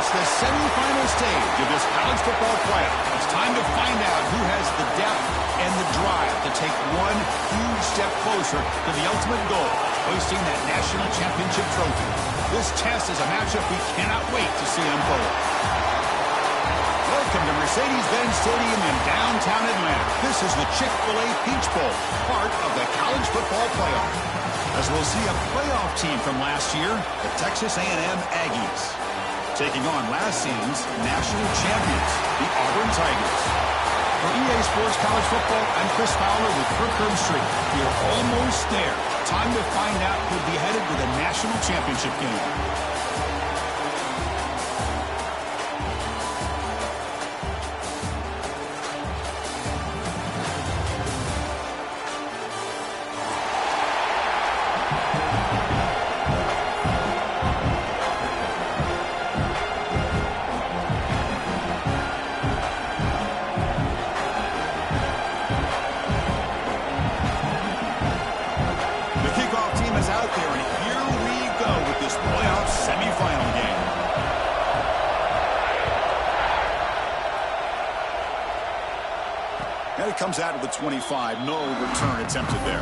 reached the semifinal stage of this college football playoff. It's time to find out who has the depth and the drive to take one huge step closer to the ultimate goal, hoisting that national championship trophy. This test is a matchup we cannot wait to see unfold. Welcome to Mercedes-Benz Stadium in downtown Atlanta. This is the Chick-fil-A Peach Bowl, part of the college football playoff. As we'll see a playoff team from last year, the Texas A&M Aggies, taking on last season's national champions, the Auburn Tigers. For EA Sports College Football, I'm Chris Fowler with Kirk Herbstreit. We're almost there. Time to find out who'll be headed to the national championship game. It comes out of the 25. No return attempted there.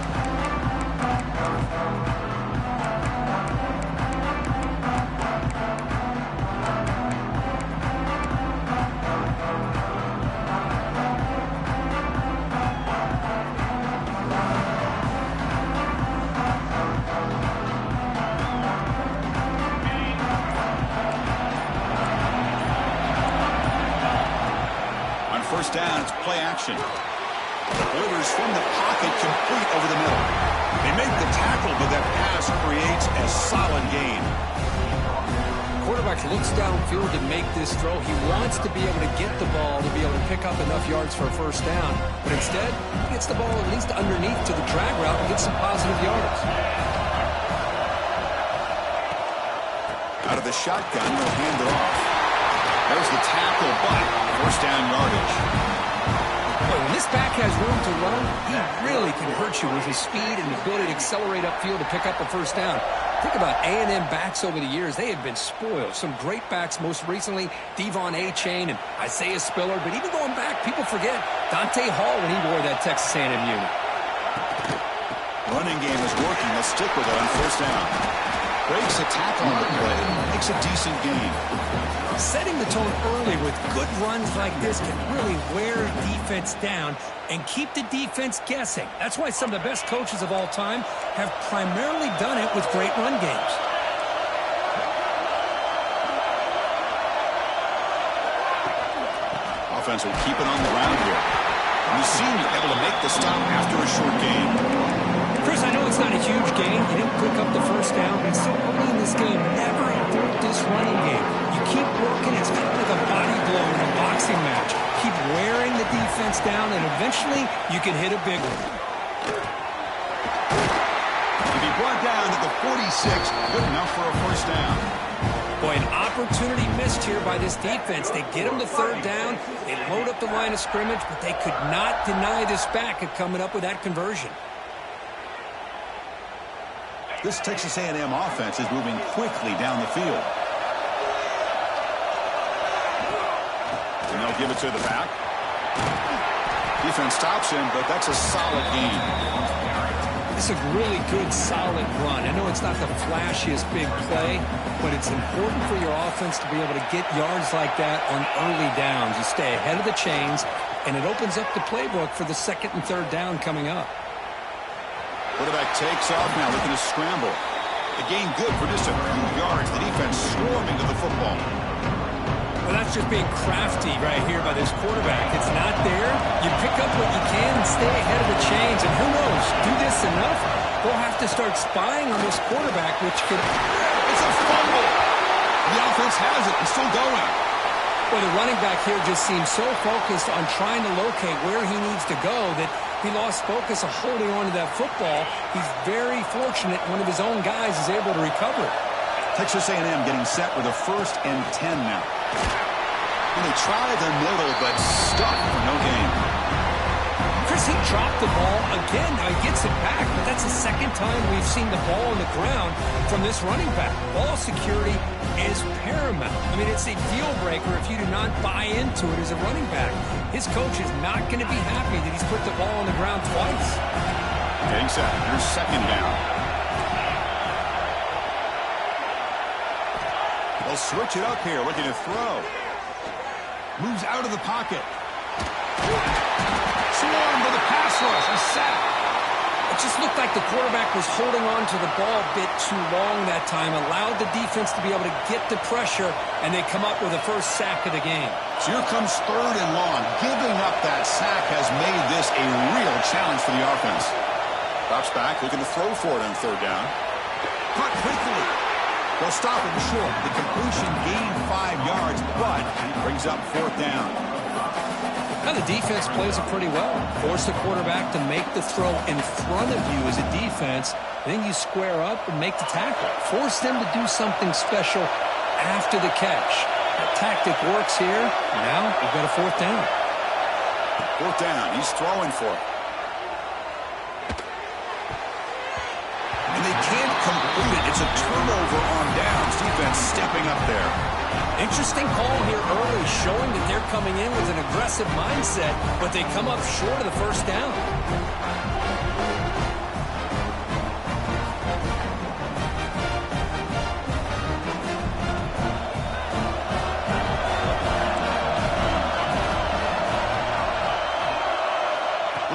On first down, it's play action. Delivers from the pocket, complete over the middle. They make the tackle, but that pass creates a solid gain. Quarterback looks downfield to make this throw. He wants to be able to get the ball to be able to pick up enough yards for a first down. But instead, he gets the ball at least underneath to the drag route and gets some positive yards. Out of the shotgun, they'll hand it off. There's the tackle, but first down yardage. Boy, when this back has room to run, he really can hurt you with his speed and ability to accelerate upfield to pick up a first down. Think about A&M backs over the years. They have been spoiled. Some great backs, most recently Devon A-Chain and Isaiah Spiller. But even going back, people forget Dante Hall when he wore that Texas A&M unit. Running game is working. Let's stick with it on first down. Breaks a tackle on the play. Makes a decent gain. Setting the tone early with good runs like this can really wear defense down and keep the defense guessing. That's why some of the best coaches of all time have primarily done it with great run games. Offense will keep it on the ground here. And the senior able to make the stop after a short gain. Chris, I know it's not a huge game. You didn't pick up the first down, but so early in this game, never improve this running game. You keep working. It's kind of like a body blow in a boxing match. Keep wearing the defense down, and eventually you can hit a big one. To be brought down at the 46, good enough for a first down. Boy, an opportunity missed here by this defense. They get him to third down. They load up the line of scrimmage, but they could not deny this back at coming up with that conversion. This Texas A&M offense is moving quickly down the field. And they'll give it to the back. Defense stops him, but that's a solid gain. It's a really good, solid run. I know it's not the flashiest big play, but it's important for your offense to be able to get yards like that on early downs. You stay ahead of the chains, and it opens up the playbook for the second and third down coming up. Quarterback takes off now, looking to scramble. The gain good for just a few yards. The defense swarming to the football. Well, that's just being crafty right here by this quarterback. It's not there. You pick up what you can and stay ahead of the chains. And who knows, do this enough, they'll have to start spying on this quarterback, which could... It's a fumble. The offense has it. It's still going. Well, the running back here just seems so focused on trying to locate where he needs to go that he lost focus of holding on to that football. He's very fortunate one of his own guys is able to recover it. Texas A&M getting set with a 1st and 10 now. And they try the middle, but stuck for no gain. Chris, Does he drop the ball again? Now he gets it back, but that's the second time we've seen the ball on the ground from this running back. Ball security is paramount. I mean, it's a deal breaker if you do not buy into it as a running back. His coach is not going to be happy that he's put the ball on the ground twice. Getting set. Here's second down. They'll switch it up here, looking to throw. Moves out of the pocket. Swarmed with a pass rush. A sack. It just looked like the quarterback was holding on to the ball a bit too long that time, allowed the defense to be able to get the pressure, and they come up with the first sack of the game. So here comes third and long. Giving up that sack has made this a real challenge for the offense. Drops back, looking to throw for it on third down. Caught quickly. They'll stop him short. The completion gained 5 yards, but he brings up fourth down. Now the defense plays it pretty well. Force the quarterback to make the throw in front of you as a defense. Then you square up and make the tackle. Force them to do something special after the catch. That tactic works here. Now you've got a fourth down. Fourth down. He's throwing for it. And they can't complete it. It's a turnover on downs. Defense stepping up there. Interesting call here early, showing that they're coming in with an aggressive mindset, but they come up short of the first down.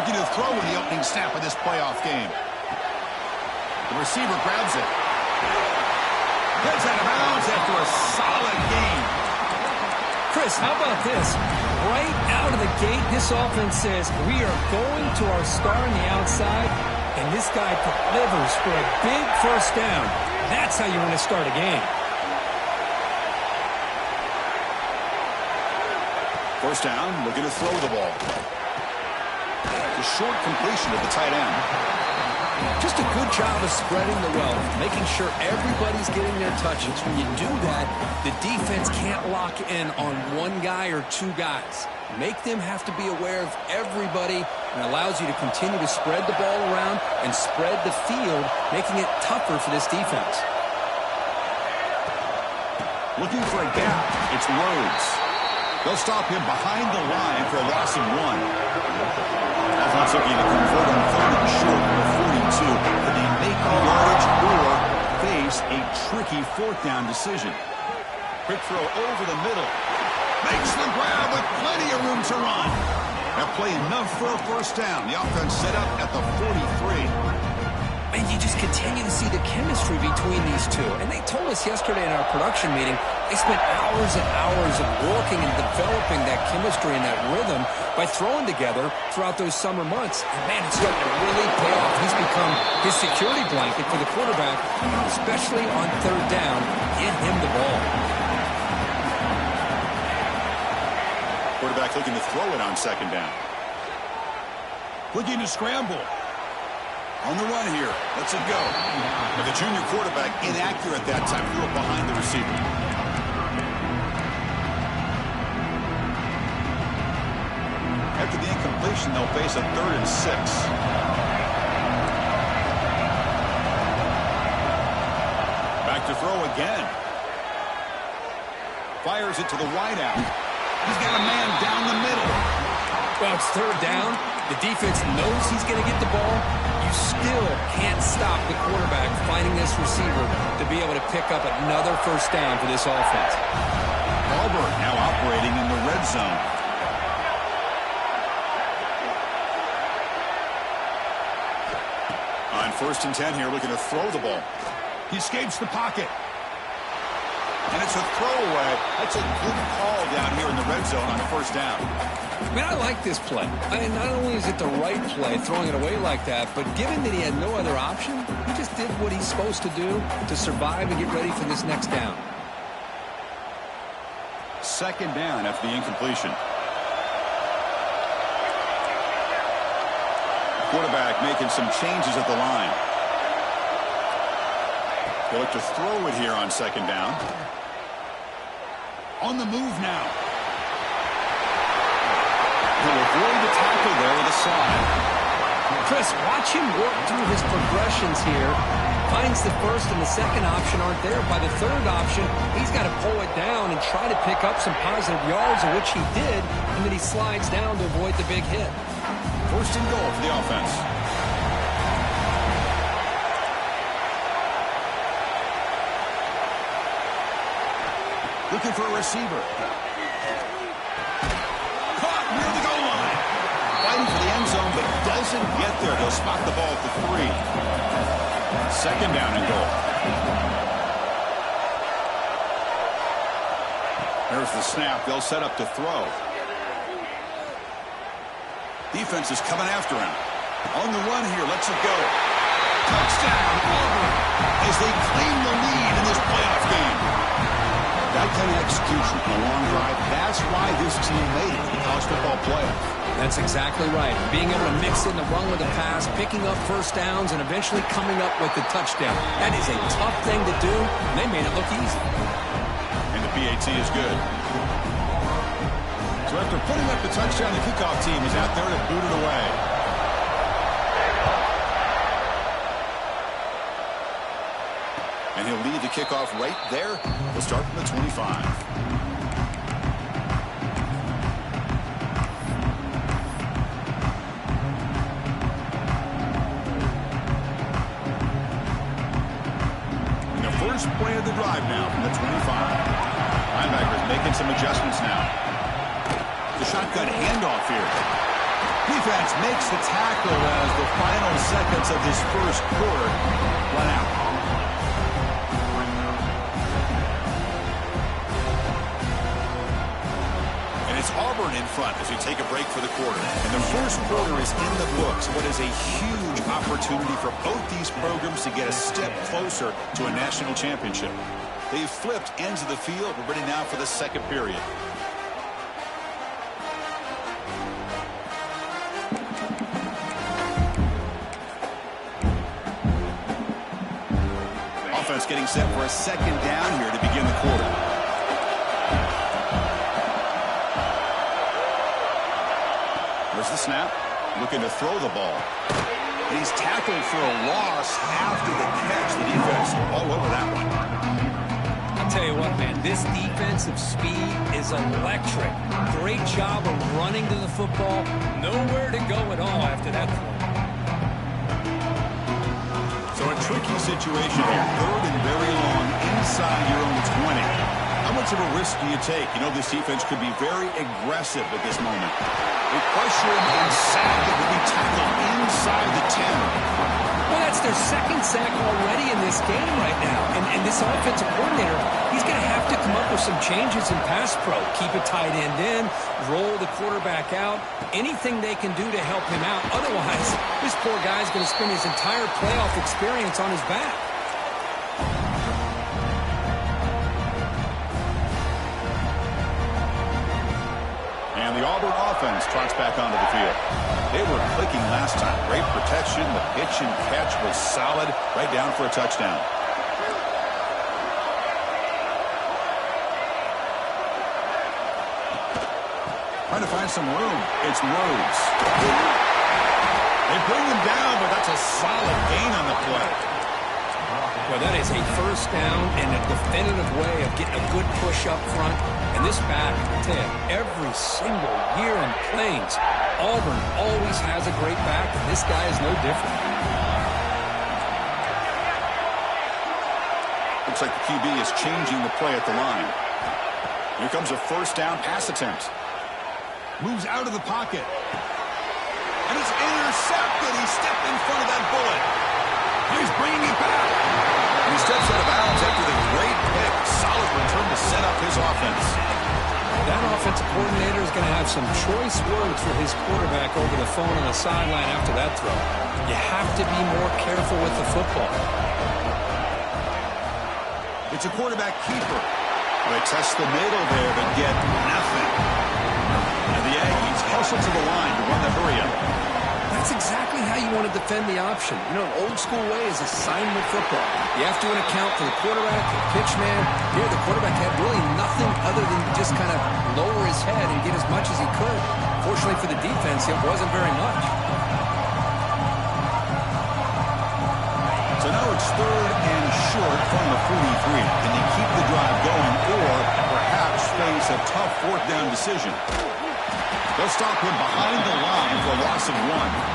Looking to throw in the opening snap of this playoff game. The receiver grabs it. Gets out of bounds after a solid game. Chris, how about this? Right out of the gate, this offense says, we are going to our star on the outside, and this guy delivers for a big first down. That's how you want to start a game. First down, looking to throw the ball. The short completion to the tight end. Just a good job of spreading the wealth, making sure everybody's getting their touches. When you do that, the defense can't lock in on one guy or two guys. Make them have to be aware of everybody, and allows you to continue to spread the ball around and spread the field, making it tougher for this defense. Looking for a gap. It's Rhodes. They'll stop him behind the line for a loss of 1. Offense looking to convert on third and short for 42. Could they make the yardage or face a tricky fourth down decision? Quick throw over the middle. Makes the grab with plenty of room to run. That play enough for a first down. The offense set up at the 43. And you just continue to see the chemistry between these two. And they told us yesterday in our production meeting, they spent hours and hours of working and developing that chemistry and that rhythm by throwing together throughout those summer months. And man, it's starting to really pay off. He's become his security blanket for the quarterback, especially on third down. Get him the ball. Quarterback looking to throw it on second down. Looking to scramble. On the run here. Lets it go. But the junior quarterback inaccurate that time. Threw it behind the receiver. After the incompletion, they'll face a 3rd and 6. Back to throw again. Fires it to the wideout. He's got a man down the middle. Well, it's third down. The defense knows he's going to get the ball. You still can't stop the quarterback finding this receiver to be able to pick up another first down for this offense. Auburn now operating in the red zone. On 1st and 10 here, looking to throw the ball. He escapes the pocket. And it's a throwaway. That's a good call down here in the red zone on the first down. I mean, I like this play. I mean, not only is it the right play, throwing it away like that, but given that he had no other option, he just did what he's supposed to do to survive and get ready for this next down. Second down after the incompletion. Quarterback making some changes at the line. They look to throw it here on second down. On the move now. He avoid the tackle there with a slide. Chris, watch him work through his progressions here. Finds the first and the second option aren't there. By the third option, he's got to pull it down and try to pick up some positive yards, of which he did, and then he slides down to avoid the big hit. First and goal for the offense. Looking for a receiver. Caught near the goal line. Fighting for the end zone, but doesn't get there. They'll spot the ball at the 3. Second down and goal. There's the snap. They'll set up to throw. Defense is coming after him. On the run here. Lets it go. Touchdown, Auburn, as they claim the lead in this playoff game. That kind of execution on a long drive, that's why this team made it to the college football playoff. That's exactly right. Being able to mix in the run with the pass, picking up first downs, and eventually coming up with the touchdown. That is a tough thing to do, and they made it look easy. And the PAT is good. So after putting up the touchdown, the kickoff team is out there to boot it away. And he'll lead the kickoff right there. We'll start from the 25. First play of the drive now from the 25. Linebackers making some adjustments now. The shotgun handoff here. Defense makes the tackle as the final seconds of this first quarter run out. And it's Auburn in front as we take a break for the quarter. And the first quarter is in the books. What is a huge opportunity for both these programs to get a step closer to a national championship. They've flipped ends of the field. We're ready now for the second period. Offense getting set for a second down here to begin the quarter. There's the snap. Looking to throw the ball. And he's tackled for a loss after the catch. The defense all over that one. I'll tell you what, man, this defensive speed is electric. Great job of running to the football. Nowhere to go at all after that throw. So a tricky situation here. Third and very long inside your own 20. How much of a risk do you take? You know this defense could be very aggressive at this moment. They pressure him and sack him to be tackled inside the 10. Well, that's their second sack already in this game right now. And this offensive coordinator, he's going to have to come up with some changes in pass pro. Keep a tight end in, roll the quarterback out, anything they can do to help him out. Otherwise, this poor guy's going to spend his entire playoff experience on his back. And the Auburn offense trots back onto the field. They were clicking last time. Great protection. The pitch and catch was solid. Right down for a touchdown. Trying to find some room. It's Rhodes. They bring him down, but that's a solid gain on the play. Well, that is a first down and a definitive way of getting a good push up front. And this back, I tell you, every single year in Plains, Auburn always has a great back, and this guy is no different. Looks like the QB is changing the play at the line. Here comes a first down pass attempt. Moves out of the pocket. And it's intercepted. He stepped in front of that bullet. He's bringing it back. And he steps out of bounds after the great pick. Solid return to set up his offense. That offensive coordinator is going to have some choice words for his quarterback over the phone on the sideline after that throw. You have to be more careful with the football. It's a quarterback keeper. They test the middle there, but get nothing. And the Aggies hustle to the line to run the hurry up. That's exactly how you want to defend the option. You know, an old-school way is assignment football. You have to account for the quarterback, the pitch man. Here, the quarterback had really nothing other than just kind of lower his head and get as much as he could. Fortunately for the defense, it wasn't very much. So now it's 3rd and short from the 43. Can they keep the drive going or perhaps face a tough 4th down decision? They'll stop him behind the line for a loss of 1.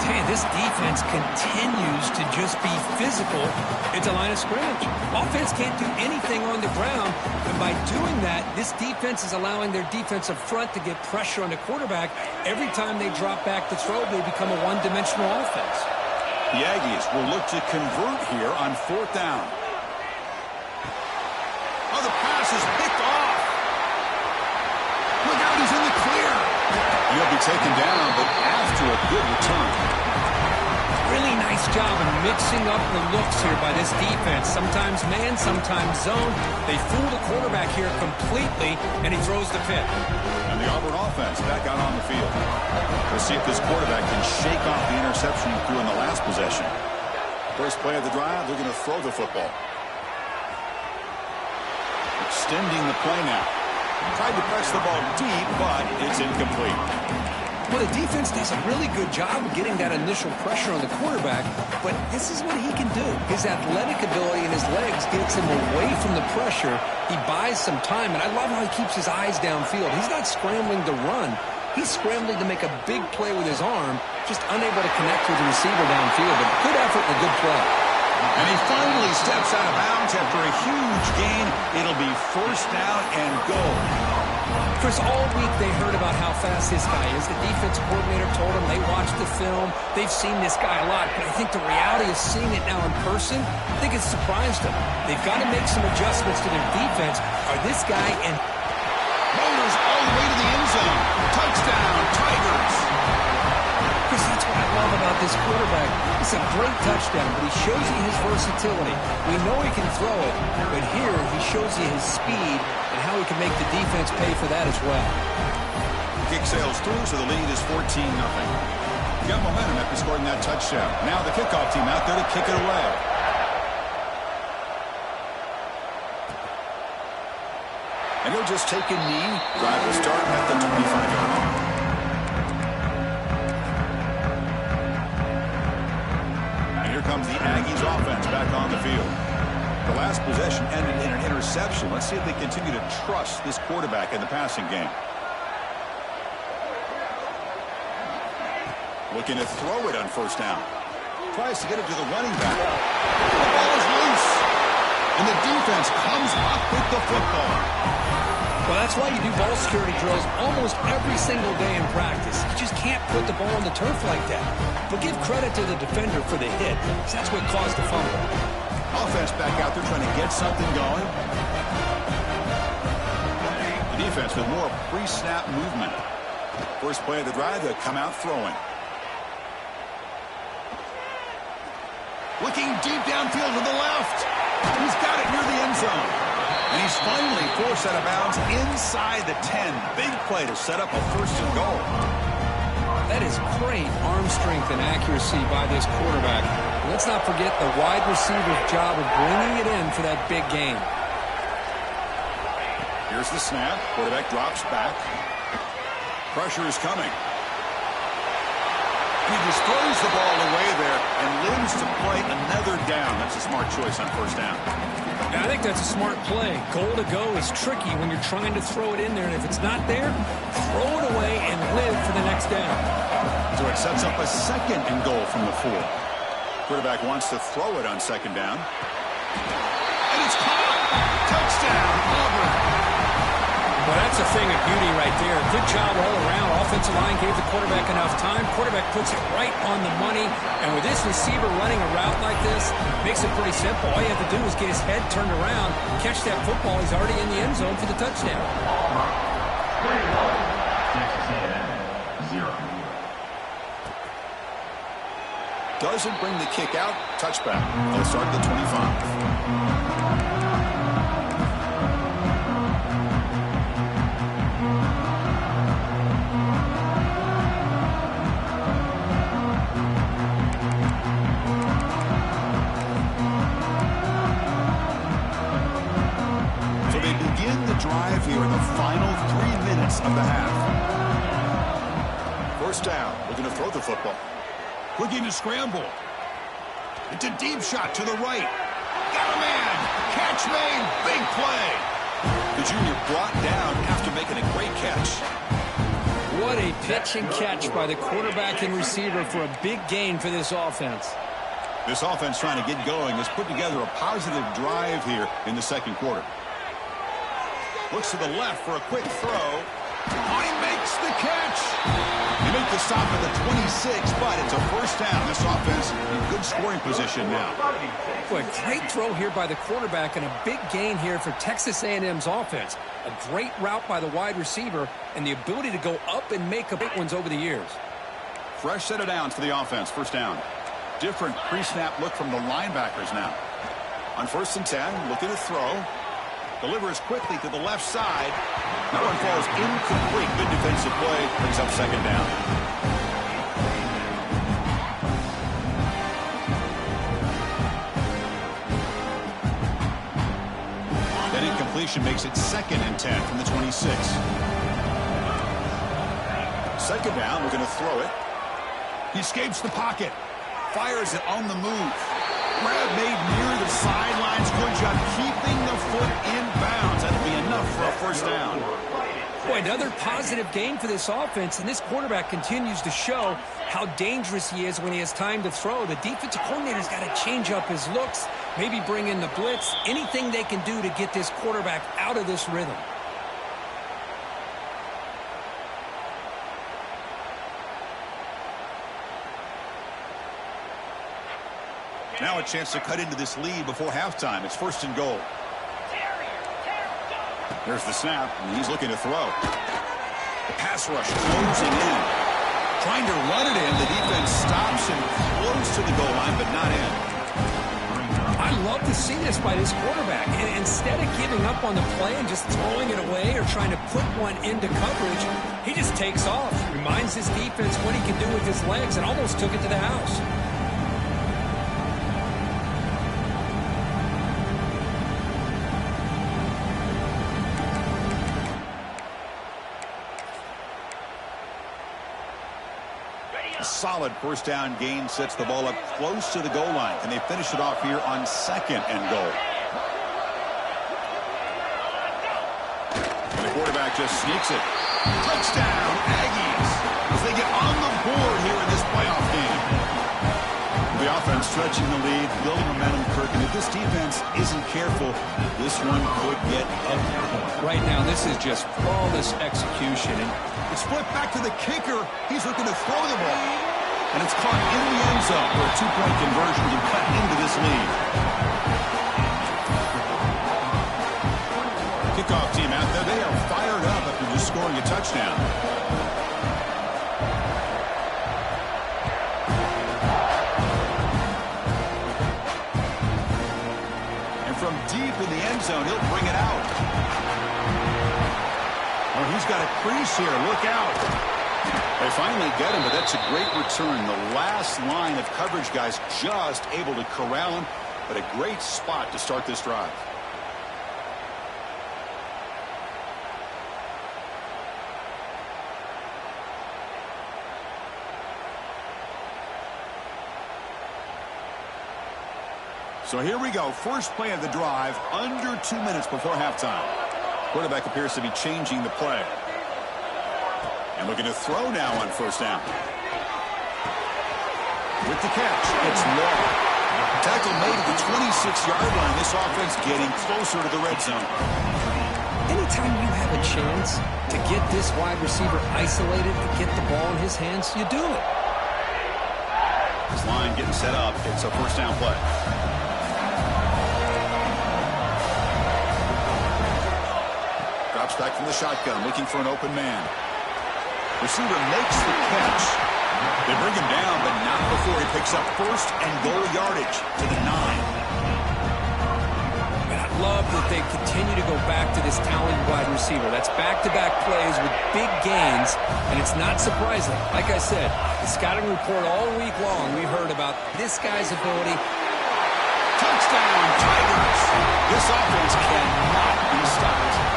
Hey, this defense continues to just be physical at the line of scrimmage. Offense can't do anything on the ground, and by doing that, this defense is allowing their defensive front to get pressure on the quarterback. Every time they drop back to throw, they become a one-dimensional offense. The Aggies will look to convert here on 4th down. Oh, the pass is picked off. Look out, he's in the clear. He'll be taken down, but after a good return. Really nice job of mixing up the looks here by this defense. Sometimes man, sometimes zone. They fool the quarterback here completely, and he throws the pick. And the Auburn offense back out on the field. We'll see if this quarterback can shake off the interception he threw in the last possession. First play of the drive, they're going to throw the football. Extending the play now. Tried to press the ball deep, but it's incomplete. Well, the defense does a really good job of getting that initial pressure on the quarterback, but this is what he can do. His athletic ability and his legs gets him away from the pressure. He buys some time, and I love how he keeps his eyes downfield. He's not scrambling to run. He's scrambling to make a big play with his arm, just unable to connect with the receiver downfield. But good effort and a good play. And he finally steps out of bounds after a huge gain. It'll be 1st down and goal. Chris, all week they heard about how fast this guy is. The defense coordinator told them they watched the film. They've seen this guy a lot. But I think the reality of seeing it now in person, I think it's surprised them. They've got to make some adjustments to their defense. Or this guy and Motors all the way to the end zone. Touchdown, Tigers. Chris, that's what I love about this quarterback. It's a great touchdown, but he shows you his versatility. We know he can throw it, but here he shows you his speed and how he can make the defense pay for that as well. Kick sails through, so the lead is 14-0. Got momentum after scoring that touchdown. Now the kickoff team out there to kick it away. And he'll just take a knee. Drive will start at the 25-yard line. Comes the Aggies offense back on the field. The last possession ended in an interception. Let's see if they continue to trust this quarterback in the passing game. Looking to throw it on 1st down. Tries to get it to the running back. The ball is loose. And the defense comes up with the football. Well, that's why you do ball security drills almost every single day in practice. You just can't put the ball on the turf like that. But give credit to the defender for the hit, because that's what caused the fumble. Offense back out there trying to get something going. The defense with more pre-snap movement. First play of the drive, they'll come out throwing. Looking deep downfield to the left. He's got it near the end zone. And he's finally forced out of bounds inside the 10. Big play to set up a 1st and goal. That is great arm strength and accuracy by this quarterback. Let's not forget the wide receiver's job of bringing it in for that big game. Here's the snap. Quarterback drops back. Pressure is coming. He just throws the ball away there and lives to play another down. That's a smart choice on 1st down. Yeah, I think that's a smart play. Goal to go is tricky when you're trying to throw it in there, and if it's not there, throw it away and live for the next down. So it sets up a 2nd and goal from the 4. Quarterback wants to throw it on 2nd down. And it's caught! Touchdown, Auburn! Well, that's a thing of beauty right there. Good job all around. Offensive line gave the quarterback enough time. Quarterback puts it right on the money. And with this receiver running a route like this, makes it pretty simple. All you have to do is get his head turned around, catch that football. He's already in the end zone for the touchdown. Doesn't bring the kick out. Touchback. They'll start at the 25. drive here in the final 3 minutes of the half. First down. Looking to throw the football. Looking to scramble. It's a deep shot to the right. Got a man. Catch made. Big play. The junior brought down after making a great catch. What a pitch and catch by the quarterback and receiver for a big gain for this offense. This offense trying to get going has put together a positive drive here in the second quarter. Looks to the left for a quick throw. He makes the catch. They make the stop at the 26, but it's a first down. This offense in good scoring position now. Boy, great throw here by the quarterback and a big gain here for Texas A&M's offense. A great route by the wide receiver and the ability to go up and make big ones over the years. Fresh set of downs for the offense. First down. Different pre-snap look from the linebackers now. On 1st and 10, looking to throw. Delivers quickly to the left side. That one falls incomplete. Good defensive play. Brings up second down. That incompletion makes it 2nd and 10 from the 26. Second down. We're going to throw it. He escapes the pocket. Fires it on the move. Grab made near the sidelines. Good job keeping the foot in bounds. That'll be enough for a first down. Boy, another positive gain for this offense, and this quarterback continues to show how dangerous he is when he has time to throw. The defensive coordinator's got to change up his looks, maybe bring in the blitz, anything they can do to get this quarterback out of this rhythm. Now a chance to cut into this lead before halftime. It's 1st and goal. There's the snap, and he's looking to throw. The pass rush closing in. Trying to run it in. The defense stops him close to the goal line, but not in. I love to see this by this quarterback. And instead of giving up on the play and just throwing it away or trying to put one into coverage, he just takes off. Reminds his defense what he can do with his legs and almost took it to the house. Solid first down gain sets the ball up close to the goal line. Can they finish it off here on 2nd and goal? And the quarterback just sneaks it. Touchdown, Aggies, as they get on the board here in this playoff game. The offense stretching the lead, building momentum, Kirk, and if this defense isn't careful, this one could get ugly. Right now, this is just flawless execution. And it's flipped back to the kicker. He's looking to throw the ball. And it's caught in the end zone for a 2-point conversion to cut into this lead. Kickoff team out there. They are fired up after just scoring a touchdown. And from deep in the end zone, he'll bring it out. Oh, he's got a crease here. Look out. They finally get him, but that's a great return. The last line of coverage guys just able to corral him, but a great spot to start this drive. So here we go. First play of the drive, under 2 minutes before halftime. Quarterback appears to be changing the play. And looking to throw now on 1st down. With the catch, it's long. Tackle made at the 26-yard line. This offense getting closer to the red zone. Anytime you have a chance to get this wide receiver isolated, to get the ball in his hands, you do it. This line getting set up. It's a 1st down play. Drops back from the shotgun, looking for an open man. Receiver makes the catch. They bring him down, but not before he picks up 1st and goal yardage to the 9. And I love that they continue to go back to this talented wide receiver. That's back-to-back plays with big gains, and it's not surprising. Like I said, the scouting report all week long, we've heard about this guy's ability. Touchdown, Tigers! This offense cannot be stopped.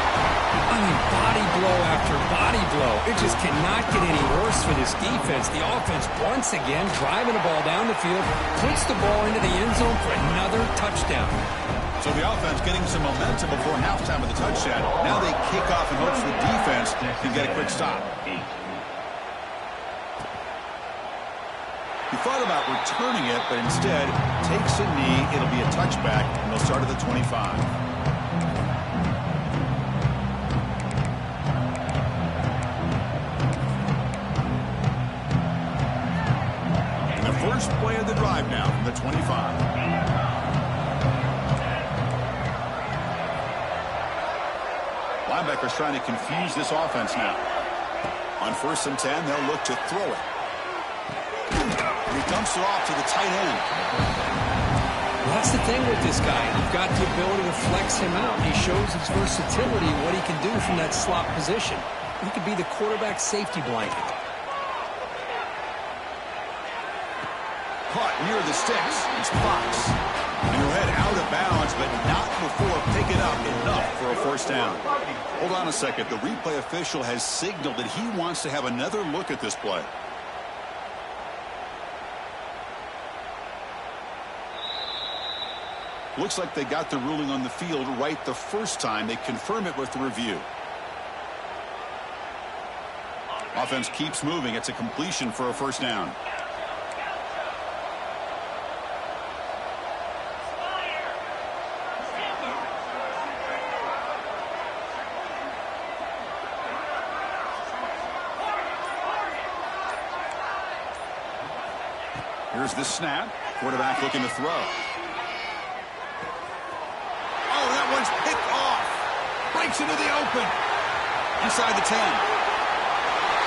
after body blow. It just cannot get any worse for this defense. The offense, once again, driving the ball down the field, puts the ball into the end zone for another touchdown. So the offense getting some momentum before halftime of the touchdown. Now they kick off in hopes the defense can get a quick stop. He thought about returning it, but instead takes a knee. It'll be a touchback, and they'll start at the 25. And the first play of the drive now from the 25. Linebackers trying to confuse this offense now. On 1st and 10, they'll look to throw it. He dumps it off to the tight end. Well, that's the thing with this guy. You've got the ability to flex him out. He shows his versatility and what he can do from that slot position. He could be the quarterback safety blanket. Caught near the sticks. It's Fox. And he'll head out of bounds, but not before picking up enough for a first down. Hold on a second. The replay official has signaled that he wants to have another look at this play. Looks like they got the ruling on the field right the first time. They confirm it with the review. Offense keeps moving. It's a completion for a first down. Here's the snap. Quarterback looking to throw. Oh, that one's picked off. Breaks into the open. Inside the 10.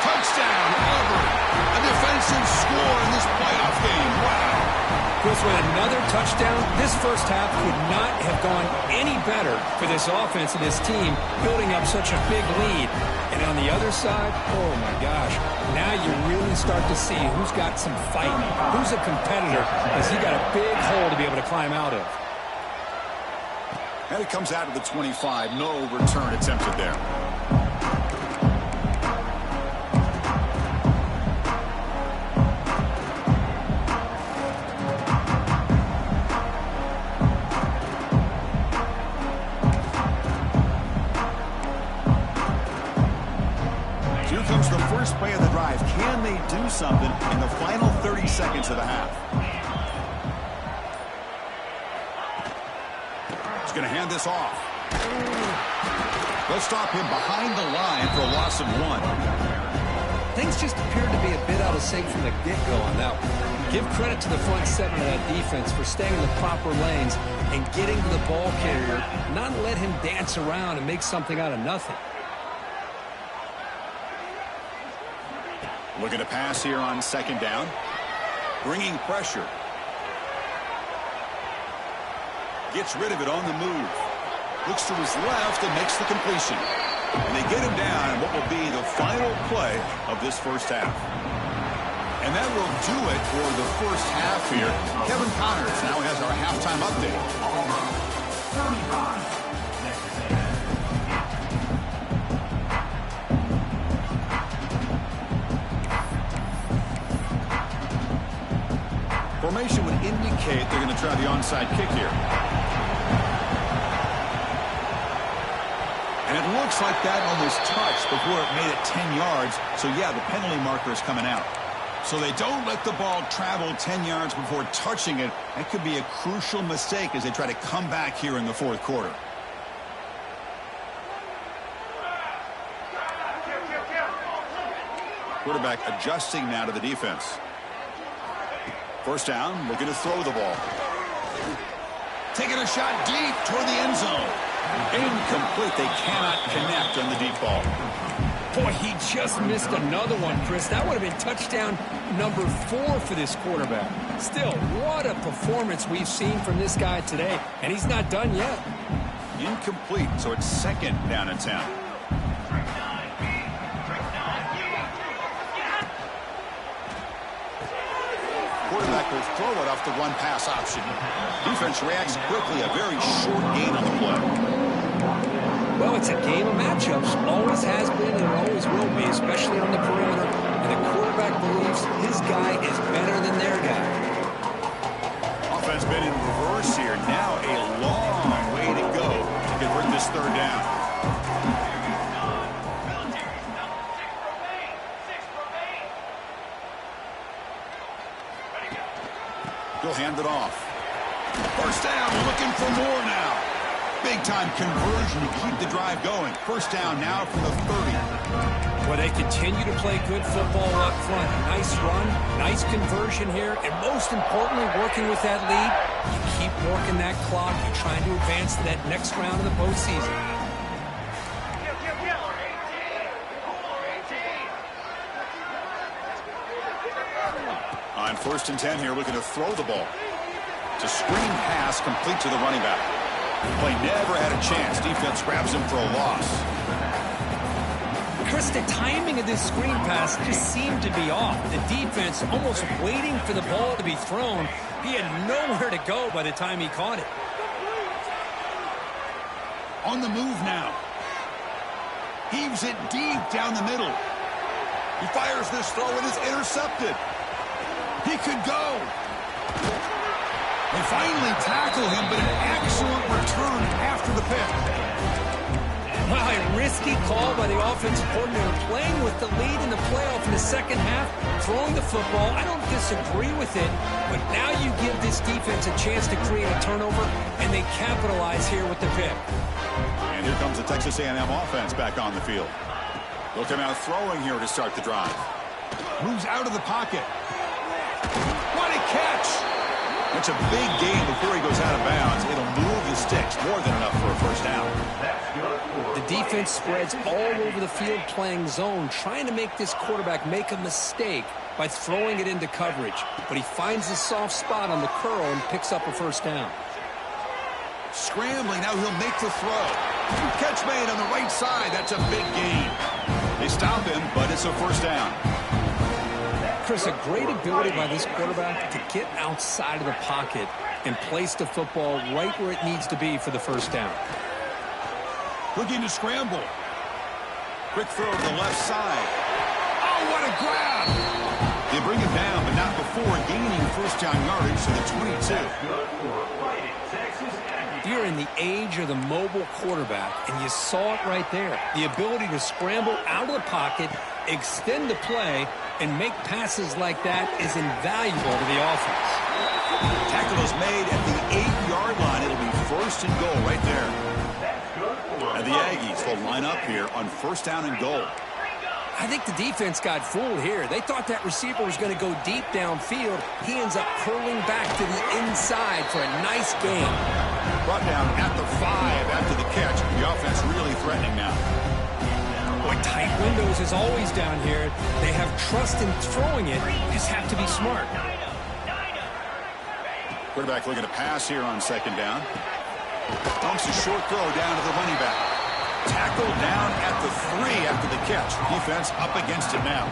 Touchdown, Auburn. A defensive score in this playoff game. Wow. Chris, with another touchdown, this first half could not have gone any better for this offense and this team, building up such a big lead. And on the other side, oh my gosh, now you really start to see who's got some fight, who's a competitor, because he got a big hole to be able to climb out of. And it comes out of the 25. No return attempted there. Here comes the first play of the drive. Can they do something in the final 30 seconds of the half? He's going to hand this off. They'll stop him behind the line for a loss of 1. Things just appeared to be a bit out of sync from the get-go on that one. Give credit to the front seven of that defense for staying in the proper lanes and getting to the ball carrier, not let him dance around and make something out of nothing. Looking to pass here on 2nd down. Bringing pressure. Gets rid of it on the move. Looks to his left and makes the completion. And they get him down in what will be the final play of this first half. And that will do it for the first half here. Kevin Connors now has our halftime update. Formation would indicate they're going to try the onside kick here. And it looks like that almost touched before it made it 10 yards. So, yeah, the penalty marker is coming out. So they don't let the ball travel 10 yards before touching it. That could be a crucial mistake as they try to come back here in the 4th quarter. Quarterback adjusting now to the defense. First down, looking to throw the ball. Taking a shot deep toward the end zone. Incomplete. They cannot connect on the deep ball. Boy, he just missed another one, Chris. That would have been touchdown number 4 for this quarterback. Still, what a performance we've seen from this guy today, and he's not done yet. Incomplete, so it's 2nd down and 10. Quarterback will throw it off the run-pass option. Defense reacts quickly. A very short gain on the play. Well, it's a game of matchups. Always has been and always will be, especially on the perimeter. And the quarterback believes his guy is better than their guy. Offense been in reverse here. Now a long way to go to convert this third down. He'll hand it off. First down, looking for more now. Big-time conversion to keep the drive going. First down now from the 30. Well, they continue to play good football up front. A nice run, nice conversion here, and most importantly, working with that lead, you keep working that clock. You're trying to advance to that next round of the postseason. On 1st and 10 here, looking to throw the ball. It's a screen pass complete to the running back. Play never had a chance. Defense grabs him for a loss. Chris, the timing of this screen pass just seemed to be off. The defense almost waiting for the ball to be thrown. He had nowhere to go by the time he caught it. On the move now. Heaves it deep down the middle. He fires this throw and it's intercepted. He could go. They finally tackle him, but an excellent return after the pick. Well, a risky call by the offensive coordinator, playing with the lead in the playoff in the second half, throwing the football. I don't disagree with it, but now you give this defense a chance to create a turnover, and they capitalize here with the pick. And here comes the Texas A&M offense back on the field. They'll come out throwing here to start the drive. Moves out of the pocket. What a catch! That's a big gain before he goes out of bounds. It'll move the sticks more than enough for a first down. The defense spreads all over the field playing zone, trying to make this quarterback make a mistake by throwing it into coverage. But he finds the soft spot on the curl and picks up a first down. Scrambling, now he'll make the throw. Catch made on the right side. That's a big gain. They stop him, but it's a first down. Chris, a great ability by this quarterback to get outside of the pocket and place the football right where it needs to be for the first down. Looking to scramble. Quick throw to the left side. Oh, what a grab! They bring him down, but not before gaining first down yardage to the 22. You're in the age of the mobile quarterback, and you saw it right there. The ability to scramble out of the pocket, extend the play, and make passes like that is invaluable to the offense. Tackle is made at the 8-yard line. It'll be first and goal right there. And the Aggies will line up here on first down and goal. I think the defense got fooled here. They thought that receiver was going to go deep downfield. He ends up curling back to the inside for a nice gain. Brought down at the 5 after the catch. The offense really threatening now. Boy, tight windows is always down here. They have trust in throwing it. Just have to be smart. Quarterback looking to pass here on second down. Dumps a short throw down to the running back. Tackled down at the 3 after the catch. Defense up against it now.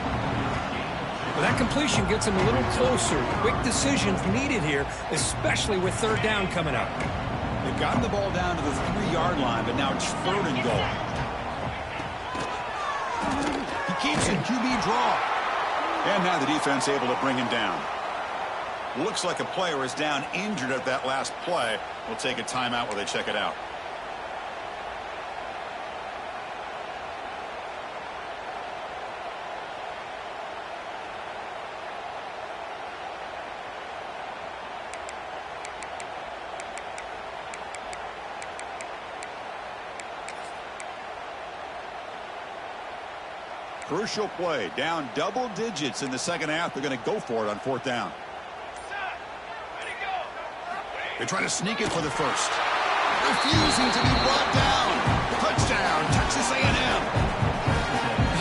Well, that completion gets him a little closer. Quick decisions needed here, especially with third down coming up. They've gotten the ball down to the 3-yard line, but now it's third and goal. He keeps it QB draw. And now the defense able to bring him down. Looks like a player is down injured at that last play. We'll take a timeout while they check it out. Crucial play, down double digits in the second half. They're going to go for it on fourth down. They try to sneak it for the first. Refusing to be brought down. Touchdown, Texas A&M.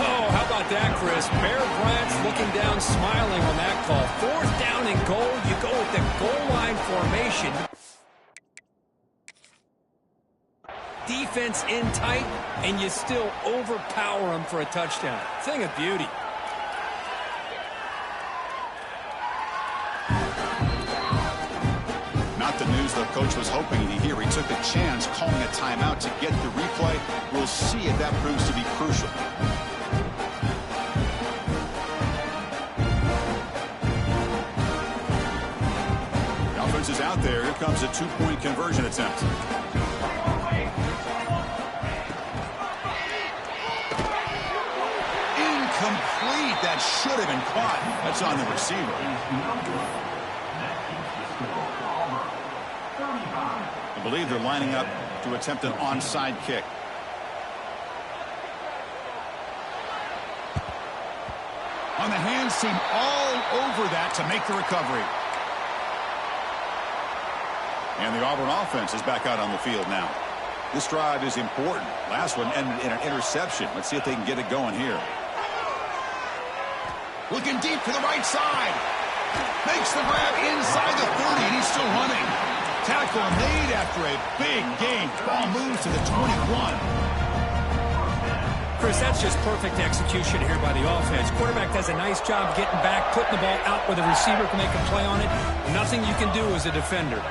Oh, how about that, Chris? Bear Bryant's looking down, smiling on that call. Fourth down and goal. You go with the goal line formation. Defense in tight, and you still overpower them for a touchdown. Thing of beauty. Not the news the Coach was hoping to hear. He took a chance calling a timeout to get the replay. We'll see if that proves to be crucial. The offense is out there. Here comes a two-point conversion attempt. Incomplete. That should have been caught. That's on the receiver. I believe they're lining up to attempt an onside kick. On the hands team all over that to make the recovery. And the Auburn offense is back out on the field now. This drive is important. Last one ended in an interception. Let's see if they can get it going here. Looking deep to the right side. Makes the grab inside the 30, and he's still running. Tackle made after a big gain. Ball moves to the 21. Chris, that's just perfect execution here by the offense. Quarterback does a nice job getting back, putting the ball out where the receiver can make a play on it. Nothing you can do as a defender.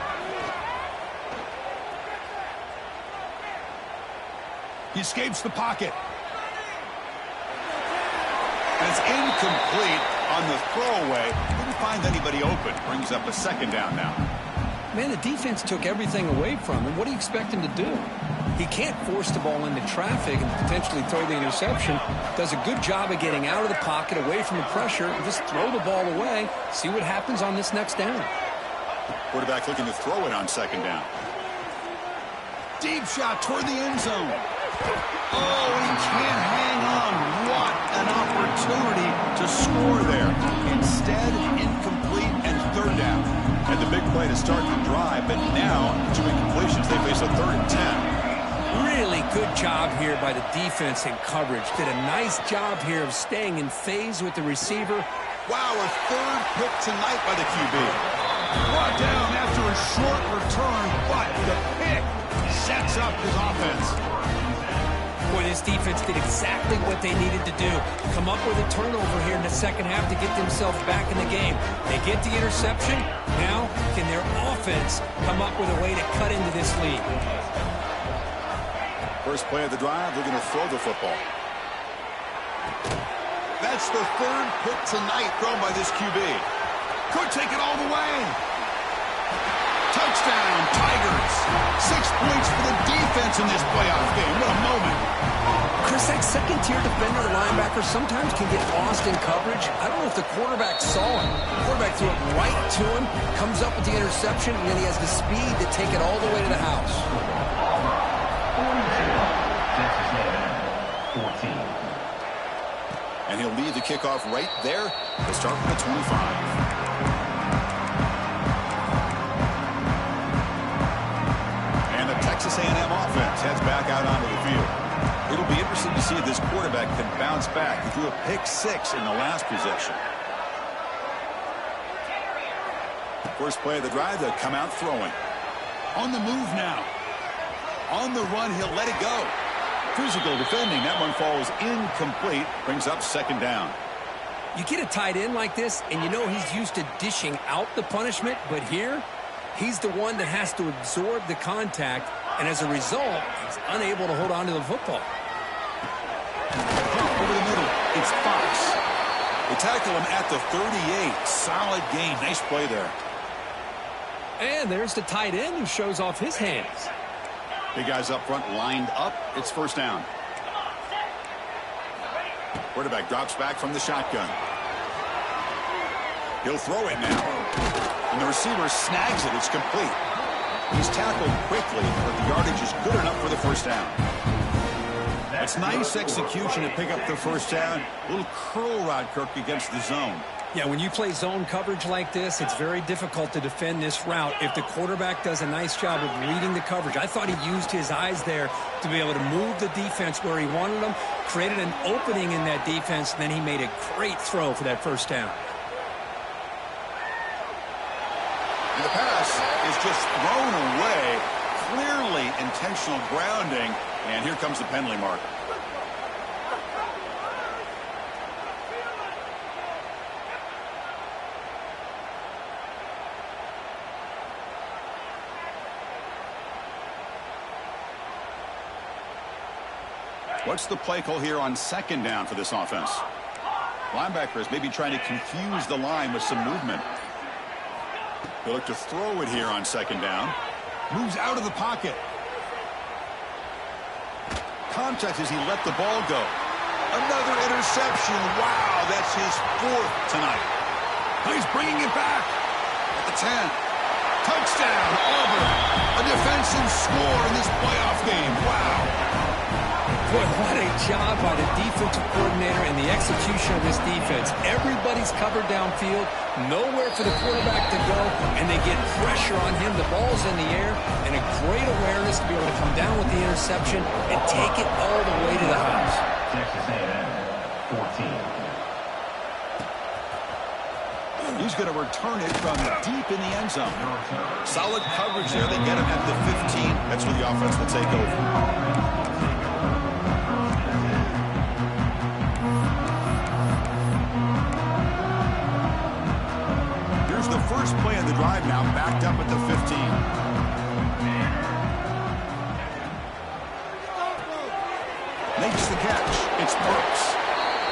He escapes the pocket. And it's incomplete on the throwaway. Didn't find anybody open. Brings up a second down now. Man, the defense took everything away from him. What do you expect him to do? He can't force the ball into traffic and potentially throw the interception. Does a good job of getting out of the pocket, away from the pressure, and just throw the ball away. See what happens on this next down. Quarterback looking to throw it on second down. Deep shot toward the end zone. Oh, he can't hang on. What an opportunity to score there. Instead, incomplete and third down. Had the big play to start the drive, but now, two incompletions, they face a 3rd and 10. Really good job here by the defense in coverage. Did a nice job here of staying in phase with the receiver. Wow, a 3rd pick tonight by the QB. Brought down after a short return, but the pick sets up his offense. Boy, this defense did exactly what they needed to do. Come up with a turnover here in the second half to get themselves back in the game. They get the interception. Now, can their offense come up with a way to cut into this lead? First play of the drive, they're going to throw the football. That's the 3rd pick tonight thrown by this QB. Could take it all the way. Touchdown, Tigers. 6 points for the defense in this playoff game. What a moment. Chris, that second-tier defender or linebacker sometimes can get lost in coverage. I don't know if the quarterback saw him. The quarterback threw it right to him, comes up with the interception, and then he has the speed to take it all the way to the house. 14. And he'll lead the kickoff right there. He'll start from the 25. Texas A&M offense heads back out onto the field. It'll be interesting to see if this quarterback can bounce back. He threw a pick 6 in the last possession. First play of the drive, they'll come out throwing. On the move now. On the run, he'll let it go. Physical defending. That one falls incomplete. Brings up second down. You get a tight end like this, and you know he's used to dishing out the punishment, but here, he's the one that has to absorb the contact, and as a result, he's unable to hold on to the football. Over the middle, it's Fox. They tackle him at the 38. Solid gain. Nice play there. And there's the tight end who shows off his hands. Big guys up front lined up. It's first down. Quarterback drops back from the shotgun. He'll throw it now. And the receiver snags it. It's complete. He's tackled quickly, but the yardage is good enough for the first down. That's nice execution to pick up the first down. A little curl rod, Kirk, against the zone. Yeah, when you play zone coverage like this, it's very difficult to defend this route if the quarterback does a nice job of reading the coverage. I thought he used his eyes there to be able to move the defense where he wanted them, created an opening in that defense, and then he made a great throw for that first down. And the pass is just thrown away. Clearly intentional grounding, and here comes the penalty mark. What's the play call here on second down for this offense? Linebacker is maybe trying to confuse the line with some movement. He'll look to throw it here on second down. Moves out of the pocket. Contact as he let the ball go. Another interception. Wow, that's his 4th tonight. He's bringing it back at the 10. Touchdown, Auburn. A defensive score in this playoff game. Wow. Boy, what a job by the defensive coordinator and the execution of this defense. Everybody's covered downfield, nowhere for the quarterback to go, and they get pressure on him. The ball's in the air, and a great awareness to be able to come down with the interception and take it all the way to the house. Texas A&M, 14. He's going to return it from deep in the end zone. Solid coverage there. They get him at the 15. That's where the offense will take over. The first play of the drive now, backed up at the 15. Makes the catch. It's Burks.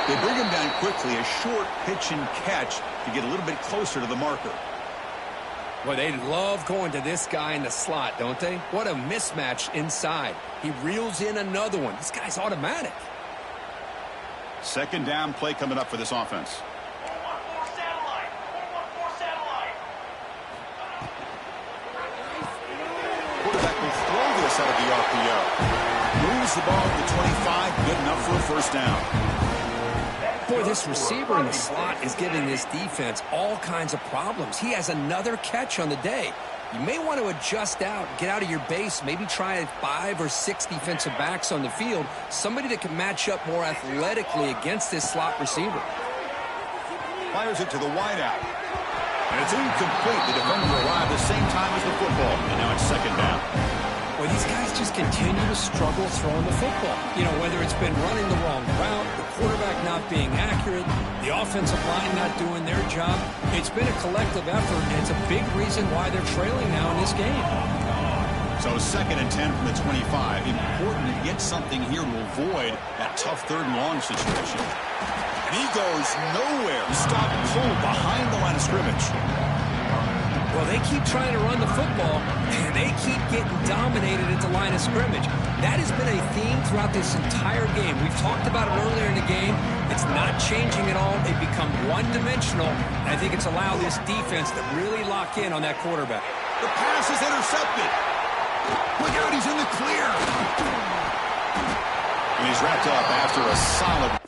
They bring him down quickly, a short pitch and catch to get a little bit closer to the marker. Well, they love going to this guy in the slot, don't they? What a mismatch inside. He reels in another one. This guy's automatic. Second down play coming up for this offense. Out of the RPO. Moves the ball to the 25, good enough for a first down. Boy, this receiver in the slot is giving this defense all kinds of problems. He has another catch on the day. You may want to adjust out, get out of your base, maybe try 5 or 6 defensive backs on the field, somebody that can match up more athletically against this slot receiver. Fires it to the wideout. And it's incomplete. The defender arrived the same time as the football, and now it's second down. Well, these guys just continue to struggle throwing the football. You know, whether it's been running the wrong route, the quarterback not being accurate, the offensive line not doing their job. It's been a collective effort, and it's a big reason why they're trailing now in this game. So second and 10 from the 25. Important to get something here to avoid that tough third and long situation. And he goes nowhere. Stop cold behind the line of scrimmage. Well, they keep trying to run the football, and they keep getting dominated at the line of scrimmage. That has been a theme throughout this entire game. We've talked about it earlier in the game. It's not changing at all. They've become one-dimensional. I think it's allowed this defense to really lock in on that quarterback. The pass is intercepted. Look out, he's in the clear. And he's wrapped up after a solid